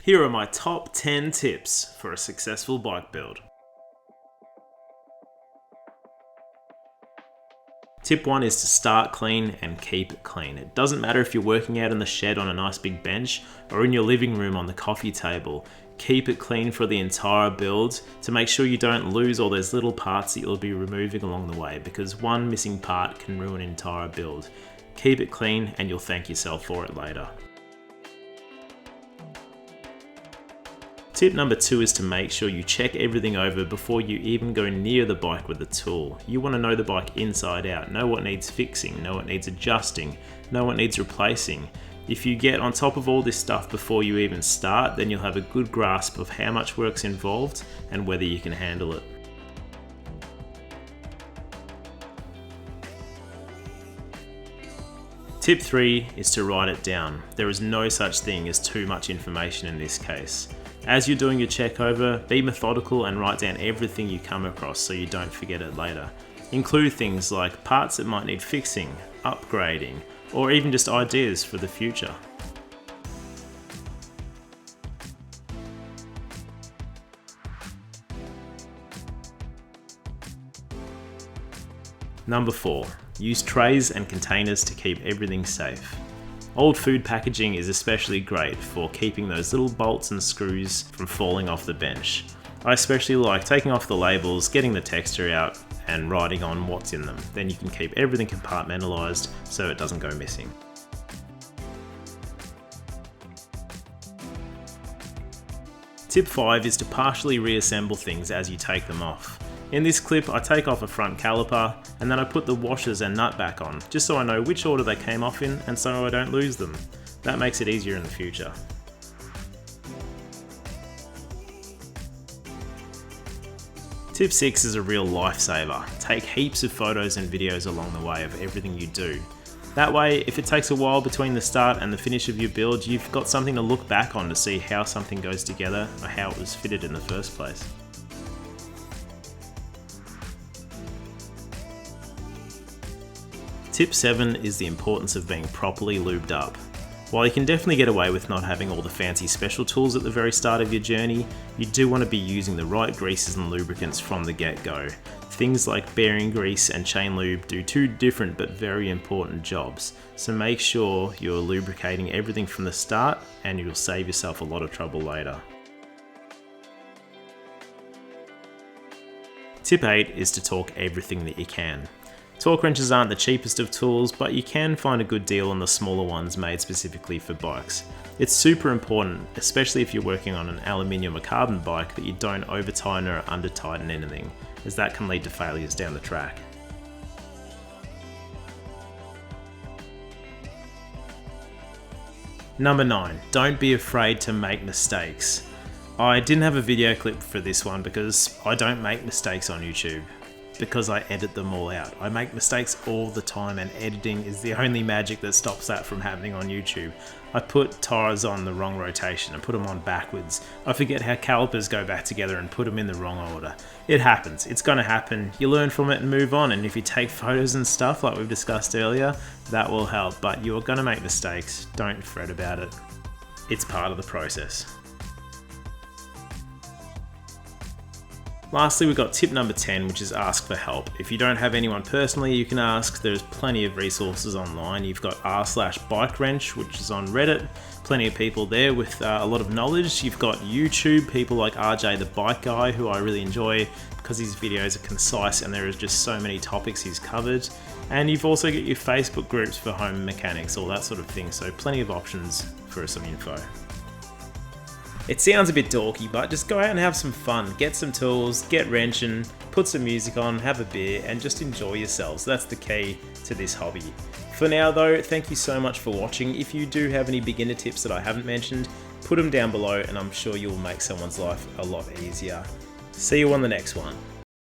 Here are my top 10 tips for a successful bike build. Tip 1 is to start clean and keep it clean. It doesn't matter if you're working out in the shed on a nice big bench or in your living room on the coffee table. Keep it clean for the entire build to make sure you don't lose all those little parts that you'll be removing along the way, because one missing part can ruin an entire build. Keep it clean and you'll thank yourself for it later. Tip number 2 is to make sure you check everything over before you even go near the bike with the tool. You want to know the bike inside out, know what needs fixing, know what needs adjusting, know what needs replacing. If you get on top of all this stuff before you even start, then you'll have a good grasp of how much work's involved and whether you can handle it. Tip 3 is to write it down. There is no such thing as too much information in this case. As you're doing your check over, be methodical and write down everything you come across so you don't forget it later. Include things like parts that might need fixing, upgrading, or even just ideas for the future. Number 4, use trays and containers to keep everything safe. Old food packaging is especially great for keeping those little bolts and screws from falling off the bench. I especially like taking off the labels, getting the texture out, and writing on what's in them. Then you can keep everything compartmentalized so it doesn't go missing. Tip 5 is to partially reassemble things as you take them off. In this clip, I take off a front caliper and then I put the washers and nut back on, just so I know which order they came off in and so I don't lose them. That makes it easier in the future. Tip 6 is a real lifesaver. Take heaps of photos and videos along the way of everything you do. That way, if it takes a while between the start and the finish of your build, you've got something to look back on to see how something goes together or how it was fitted in the first place. Tip 7 is the importance of being properly lubed up. While you can definitely get away with not having all the fancy special tools at the very start of your journey, you do want to be using the right greases and lubricants from the get-go. Things like bearing grease and chain lube do two different but very important jobs, so make sure you're lubricating everything from the start and you'll save yourself a lot of trouble later. Tip 8 is to torque everything that you can. Torque wrenches aren't the cheapest of tools, but you can find a good deal on the smaller ones made specifically for bikes. It's super important, especially if you're working on an aluminium or carbon bike, that you don't over tighten or under tighten anything, as that can lead to failures down the track. Number 9, don't be afraid to make mistakes. I didn't have a video clip for this one because I don't make mistakes on YouTube, because I edit them all out. I make mistakes all the time and editing is the only magic that stops that from happening on YouTube. I put tires on the wrong rotation and put them on backwards. I forget how calipers go back together and put them in the wrong order. It happens, it's gonna happen. You learn from it and move on, and if you take photos and stuff like we've discussed earlier, that will help, but you're gonna make mistakes. Don't fret about it. It's part of the process. Lastly, we've got tip number 10, which is ask for help. If you don't have anyone personally you can ask, there's plenty of resources online. You've got r/bike wrench, which is on Reddit. Plenty of people there with a lot of knowledge. You've got YouTube, people like RJ the Bike Guy, who I really enjoy because his videos are concise and there is just so many topics he's covered. And you've also got your Facebook groups for home mechanics, all that sort of thing. So plenty of options for some info. It sounds a bit dorky, but just go out and have some fun. Get some tools, get wrenching, put some music on, have a beer, and just enjoy yourselves. That's the key to this hobby. For now though, thank you so much for watching. If you do have any beginner tips that I haven't mentioned, put them down below and I'm sure you'll make someone's life a lot easier. See you on the next one.